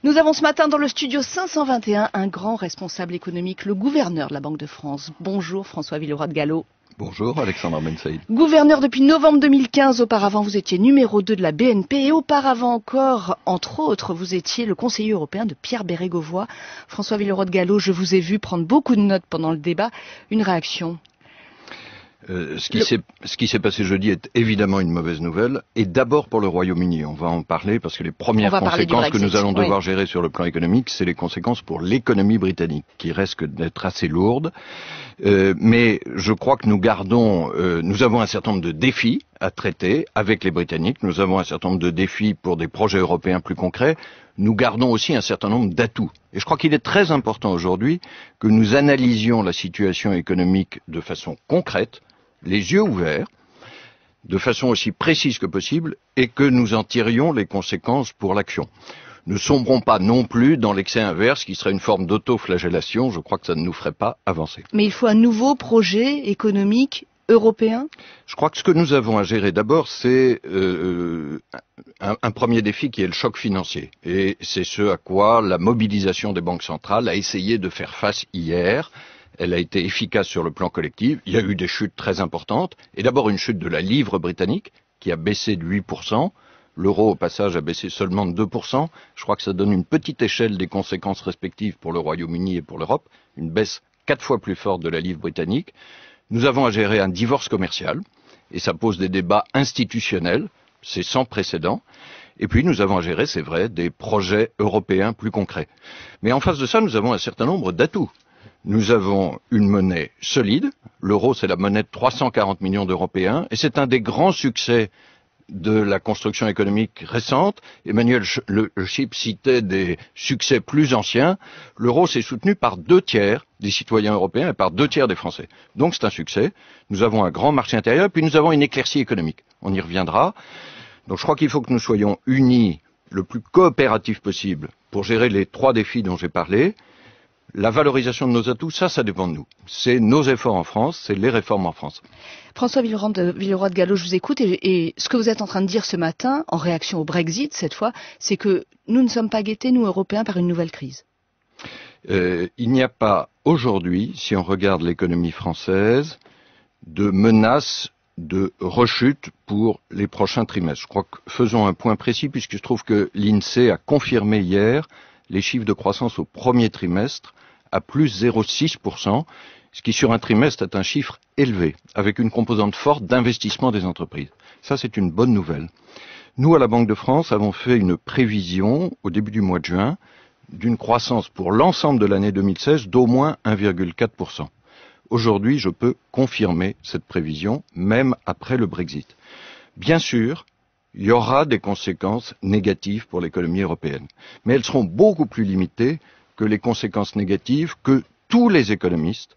Nous avons ce matin dans le studio 521 un grand responsable économique, le gouverneur de la Banque de France. Bonjour François Villeroy de Galhau. Bonjour Alexandra Ben-Saïd. Gouverneur depuis novembre 2015, auparavant vous étiez numéro 2 de la BNP et auparavant encore, entre autres, vous étiez le conseiller européen de Pierre Bérégovoy. François Villeroy de Galhau, je vous ai vu prendre beaucoup de notes pendant le débat. Une réaction? Ce qui s'est passé jeudi est évidemment une mauvaise nouvelle, et d'abord pour le Royaume-Uni. On va en parler parce que les premières conséquences que nous allons devoir gérer sur le plan économique, c'est les conséquences pour l'économie britannique, qui risquent d'être assez lourdes. Mais je crois que nous avons un certain nombre de défis à traiter avec les Britanniques. Nous avons un certain nombre de défis pour des projets européens plus concrets. Nous gardons aussi un certain nombre d'atouts. Et je crois qu'il est très important aujourd'hui que nous analysions la situation économique de façon concrète, les yeux ouverts, de façon aussi précise que possible, et que nous en tirions les conséquences pour l'action. Ne sombrons pas non plus dans l'excès inverse, qui serait une forme d'autoflagellation. Je crois que ça ne nous ferait pas avancer. Mais il faut un nouveau projet économique européen? Je crois que ce que nous avons à gérer d'abord, c'est un premier défi qui est le choc financier. Et c'est ce à quoi la mobilisation des banques centrales a essayé de faire face hier. Elle a été efficace sur le plan collectif. Il y a eu des chutes très importantes. Et d'abord une chute de la livre britannique, qui a baissé de 8%. L'euro, au passage, a baissé seulement de 2%. Je crois que ça donne une petite échelle des conséquences respectives pour le Royaume-Uni et pour l'Europe. Une baisse 4 fois plus forte de la livre britannique. Nous avons à gérer un divorce commercial. Et ça pose des débats institutionnels. C'est sans précédent. Et puis nous avons à gérer, c'est vrai, des projets européens plus concrets. Mais en face de ça, nous avons un certain nombre d'atouts. Nous avons une monnaie solide. L'euro, c'est la monnaie de 340 millions d'Européens. Et c'est un des grands succès de la construction économique récente. Emmanuel Le Chypre citait des succès plus anciens. L'euro, c'est soutenu par 2/3 des citoyens européens et par 2/3 des Français. Donc c'est un succès. Nous avons un grand marché intérieur, puis nous avons une éclaircie économique. On y reviendra. Donc je crois qu'il faut que nous soyons unis le plus coopératifs possible pour gérer les 3 défis dont j'ai parlé. La valorisation de nos atouts, ça dépend de nous. C'est nos efforts en France, c'est les réformes en France. François Villeroy de Galhau, je vous écoute et ce que vous êtes en train de dire ce matin, en réaction au Brexit cette fois, c'est que nous ne sommes pas guettés, nous Européens, par une nouvelle crise. Il n'y a pas aujourd'hui, si on regarde l'économie française, de menace de rechute pour les prochains trimestres. Je crois que faisons un point précis, puisque je trouve que l'INSEE a confirmé hier les chiffres de croissance au premier trimestre à plus 0,6%, ce qui sur un trimestre est un chiffre élevé, avec une composante forte d'investissement des entreprises. Ça, c'est une bonne nouvelle. Nous, à la Banque de France, avons fait une prévision au début du mois de juin d'une croissance pour l'ensemble de l'année 2016 d'au moins 1,4%. Aujourd'hui, je peux confirmer cette prévision, même après le Brexit. Bien sûr, il y aura des conséquences négatives pour l'économie européenne. Mais elles seront beaucoup plus limitées que les conséquences négatives que tous les économistes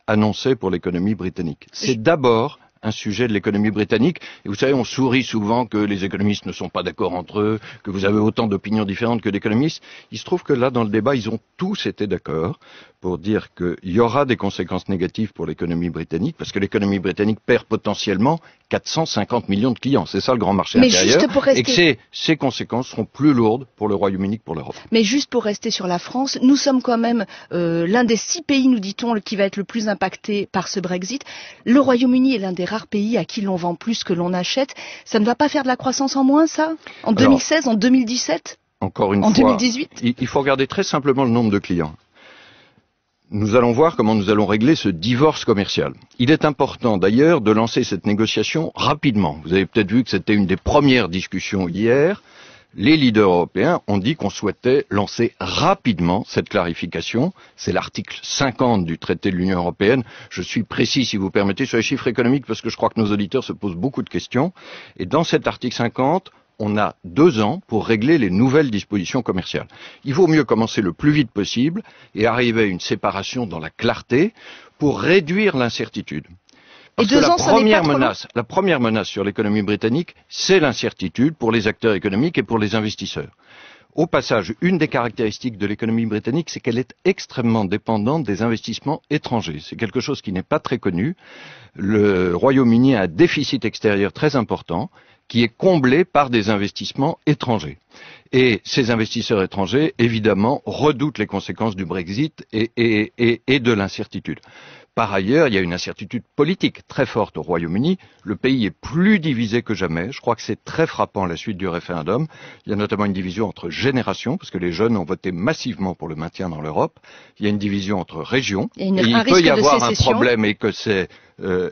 annonçaient pour l'économie britannique. C'est d'abord un sujet de l'économie britannique. Et vous savez, on sourit souvent que les économistes ne sont pas d'accord entre eux, que vous avez autant d'opinions différentes que d'économistes. Il se trouve que là, dans le débat, ils ont tous été d'accord pour dire qu'il y aura des conséquences négatives pour l'économie britannique, parce que l'économie britannique perd potentiellement 450 millions de clients. C'est ça le grand marché intérieur. Et que ces conséquences seront plus lourdes pour le Royaume-Uni que pour l'Europe. Mais juste pour rester sur la France, nous sommes quand même l'un des 6 pays, nous dit-on, qui va être le plus impacté par ce Brexit. Le Royaume-Uni est l'un des rares pays à qui l'on vend plus que l'on achète. Ça ne va pas faire de la croissance en moins, ça? En 2016, en 2017? Encore une fois, en 2018? Il faut regarder très simplement le nombre de clients. Nous allons voir comment nous allons régler ce divorce commercial. Il est important d'ailleurs de lancer cette négociation rapidement. Vous avez peut-être vu que c'était une des premières discussions hier. Les leaders européens ont dit qu'on souhaitait lancer rapidement cette clarification. C'est l'article 50 du traité de l'Union européenne. Je suis précis, si vous permettez, sur les chiffres économiques parce que je crois que nos auditeurs se posent beaucoup de questions. Et dans cet article 50, on a 2 ans pour régler les nouvelles dispositions commerciales. Il vaut mieux commencer le plus vite possible et arriver à une séparation dans la clarté pour réduire l'incertitude. Parce que la première menace sur l'économie britannique, c'est l'incertitude pour les acteurs économiques et pour les investisseurs. Au passage, une des caractéristiques de l'économie britannique, c'est qu'elle est extrêmement dépendante des investissements étrangers. C'est quelque chose qui n'est pas très connu. Le Royaume-Uni a un déficit extérieur très important, qui est comblé par des investissements étrangers. Et ces investisseurs étrangers, évidemment, redoutent les conséquences du Brexit et de l'incertitude. Par ailleurs, il y a une incertitude politique très forte au Royaume-Uni. Le pays est plus divisé que jamais. Je crois que c'est très frappant à la suite du référendum. Il y a notamment une division entre générations, parce que les jeunes ont voté massivement pour le maintien dans l'Europe. Il y a une division entre régions. Et il peut y avoir un problème écossais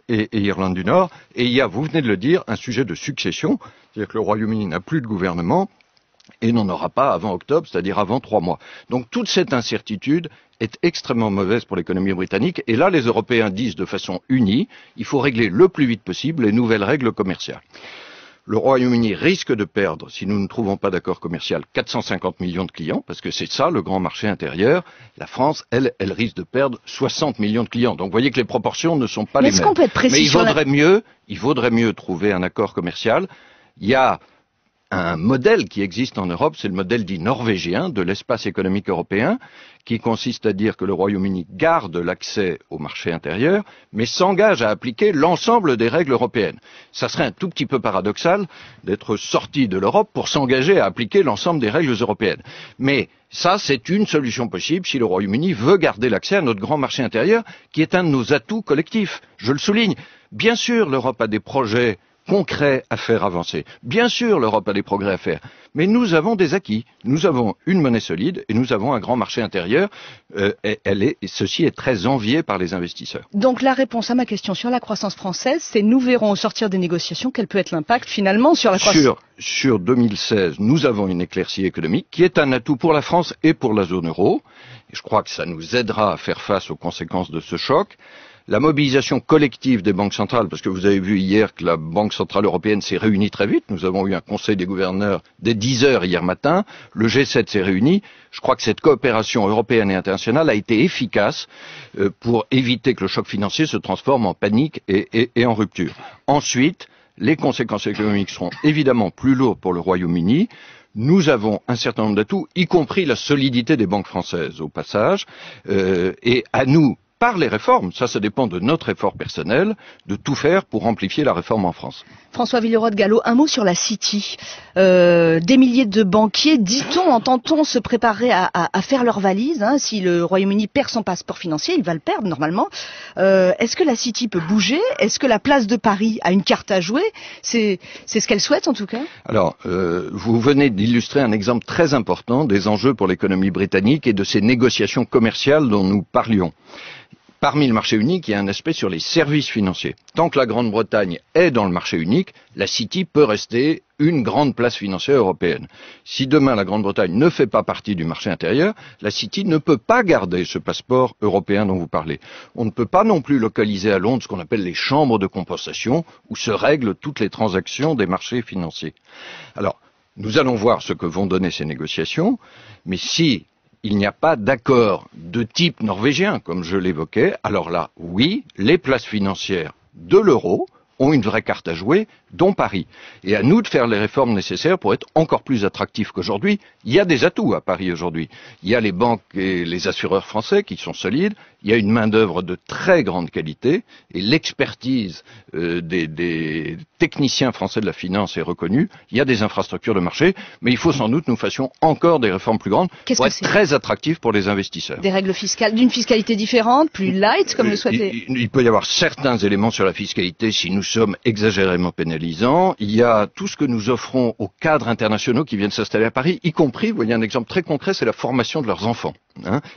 et Irlande du Nord. Et il y a, vous venez de le dire, un sujet de succession. C'est-à-dire que le Royaume-Uni n'a plus de gouvernement et n'en aura pas avant octobre, c'est-à-dire avant 3 mois. Donc toute cette incertitude est extrêmement mauvaise pour l'économie britannique. Et là, les Européens disent de façon unie, il faut régler le plus vite possible les nouvelles règles commerciales. Le Royaume-Uni risque de perdre, si nous ne trouvons pas d'accord commercial, 450 millions de clients, parce que c'est ça le grand marché intérieur. La France, elle risque de perdre 60 millions de clients. Donc vous voyez que les proportions ne sont pas les mêmes. Mais il vaudrait mieux trouver un accord commercial. Il y a un modèle qui existe en Europe, c'est le modèle dit norvégien de l'espace économique européen, qui consiste à dire que le Royaume-Uni garde l'accès au marché intérieur, mais s'engage à appliquer l'ensemble des règles européennes. Ça serait un tout petit peu paradoxal d'être sorti de l'Europe pour s'engager à appliquer l'ensemble des règles européennes. Mais ça, c'est une solution possible si le Royaume-Uni veut garder l'accès à notre grand marché intérieur, qui est un de nos atouts collectifs. Je le souligne. Bien sûr, l'Europe a des projets concret à faire avancer. Bien sûr, l'Europe a des progrès à faire, mais nous avons des acquis. Nous avons une monnaie solide et nous avons un grand marché intérieur. Ceci est très envié par les investisseurs. Donc la réponse à ma question sur la croissance française, c'est nous verrons au sortir des négociations quel peut être l'impact finalement sur la croissance. Sur 2016, nous avons une éclaircie économique qui est un atout pour la France et pour la zone euro. Et je crois que ça nous aidera à faire face aux conséquences de ce choc. La mobilisation collective des banques centrales, parce que vous avez vu hier que la Banque centrale européenne s'est réunie très vite. Nous avons eu un conseil des gouverneurs dès 10 heures hier matin. Le G7 s'est réuni. Je crois que cette coopération européenne et internationale a été efficace pour éviter que le choc financier se transforme en panique et en rupture. Ensuite, les conséquences économiques seront évidemment plus lourdes pour le Royaume-Uni. Nous avons un certain nombre d'atouts, y compris la solidité des banques françaises au passage, et à nous, par les réformes, ça dépend de notre effort personnel, de tout faire pour amplifier la réforme en France. François Villeroy de Galhau, un mot sur la City. Des milliers de banquiers, dit-on, entend-on, se préparer à faire leurs valises. Si le Royaume-Uni perd son passeport financier, il va le perdre normalement. Est-ce que la City peut bouger? Est-ce que la place de Paris a une carte à jouer? C'est ce qu'elle souhaite en tout cas. Alors, vous venez d'illustrer un exemple très important des enjeux pour l'économie britannique et de ces négociations commerciales dont nous parlions. Parmi le marché unique, il y a un aspect sur les services financiers. Tant que la Grande-Bretagne est dans le marché unique, la City peut rester une grande place financière européenne. Si demain la Grande-Bretagne ne fait pas partie du marché intérieur, la City ne peut pas garder ce passeport européen dont vous parlez. On ne peut pas non plus localiser à Londres ce qu'on appelle les chambres de compensation, où se règlent toutes les transactions des marchés financiers. Alors, nous allons voir ce que vont donner ces négociations, mais si il n'y a pas d'accord de type norvégien, comme je l'évoquais, alors là, oui, les places financières de l'euro ont une vraie carte à jouer, dont Paris. Et à nous de faire les réformes nécessaires pour être encore plus attractifs qu'aujourd'hui. Il y a des atouts à Paris aujourd'hui. Il y a les banques et les assureurs français qui sont solides. Il y a une main-d'œuvre de très grande qualité. Et l'expertise des techniciens français de la finance est reconnue. Il y a des infrastructures de marché. Mais il faut sans doute que nous fassions encore des réformes plus grandes pour être très attractifs pour les investisseurs. Des règles fiscales, d'une fiscalité différente, plus light, comme le souhaitait. Il peut y avoir certains éléments sur la fiscalité si nous sommes exagérément pénalisants. Il y a tout ce que nous offrons aux cadres internationaux qui viennent s'installer à Paris, y compris, vous voyez un exemple très concret, c'est la formation de leurs enfants.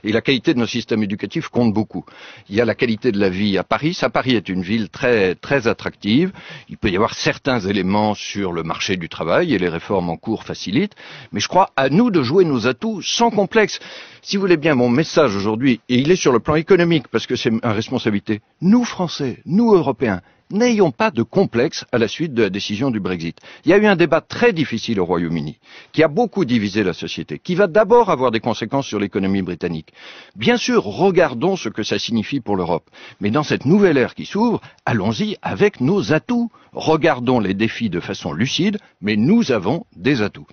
Et la qualité de nos systèmes éducatifs compte beaucoup. Il y a la qualité de la vie à Paris. Paris est une ville très, très attractive. Il peut y avoir certains éléments sur le marché du travail et les réformes en cours facilitent. Mais je crois à nous de jouer nos atouts sans complexe. Si vous voulez bien, mon message aujourd'hui, et il est sur le plan économique parce que c'est une responsabilité, nous Français, nous Européens, n'ayons pas de complexe à la suite de la décision du Brexit. Il y a eu un débat très difficile au Royaume-Uni, qui a beaucoup divisé la société, qui va d'abord avoir des conséquences sur l'économie britannique. Bien sûr, regardons ce que ça signifie pour l'Europe. Mais dans cette nouvelle ère qui s'ouvre, allons-y avec nos atouts. Regardons les défis de façon lucide, mais nous avons des atouts.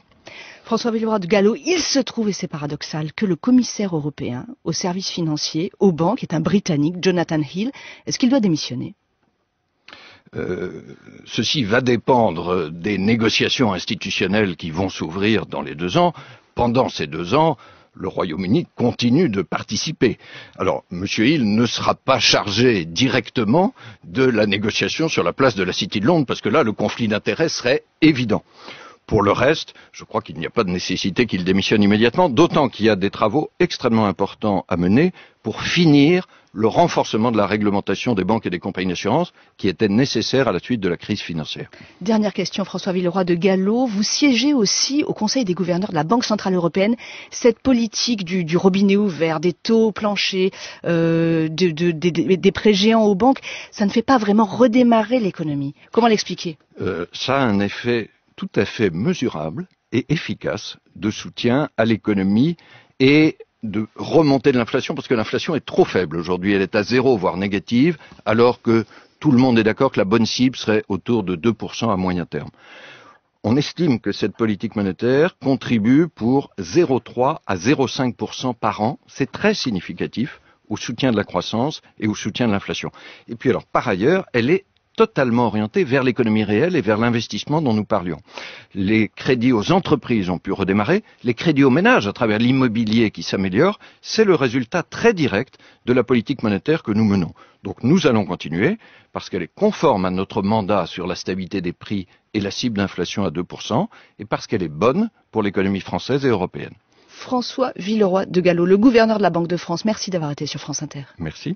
François Villeroy de Galhau, il se trouve, et c'est paradoxal, que le commissaire européen aux services financiers, aux banques, est un Britannique, Jonathan Hill. Est-ce qu'il doit démissionner ? Ceci va dépendre des négociations institutionnelles qui vont s'ouvrir dans les 2 ans. Pendant ces 2 ans, le Royaume-Uni continue de participer. Alors, M. Hill ne sera pas chargé directement de la négociation sur la place de la City de Londres, parce que là, le conflit d'intérêts serait évident. Pour le reste, je crois qu'il n'y a pas de nécessité qu'il démissionne immédiatement, d'autant qu'il y a des travaux extrêmement importants à mener pour finir le renforcement de la réglementation des banques et des compagnies d'assurance qui était nécessaire à la suite de la crise financière. Dernière question, François Villeroy de Gallo. Vous siégez aussi au Conseil des gouverneurs de la Banque centrale européenne. Cette politique du robinet ouvert, des taux planchers, des prêts géants aux banques, ça ne fait pas vraiment redémarrer l'économie. Comment l'expliquer? Ça a un effet tout à fait mesurable et efficace de soutien à l'économie et de remontée de l'inflation, parce que l'inflation est trop faible aujourd'hui, elle est à 0, voire négative, alors que tout le monde est d'accord que la bonne cible serait autour de 2% à moyen terme. On estime que cette politique monétaire contribue pour 0,3 à 0,5% par an, c'est très significatif au soutien de la croissance et au soutien de l'inflation. Et puis alors, par ailleurs, elle est totalement orientée vers l'économie réelle et vers l'investissement dont nous parlions. Les crédits aux entreprises ont pu redémarrer, les crédits aux ménages à travers l'immobilier qui s'améliore, c'est le résultat très direct de la politique monétaire que nous menons. Donc nous allons continuer parce qu'elle est conforme à notre mandat sur la stabilité des prix et la cible d'inflation à 2%, et parce qu'elle est bonne pour l'économie française et européenne. François Villeroy de Gallo, le gouverneur de la Banque de France, merci d'avoir été sur France Inter. Merci.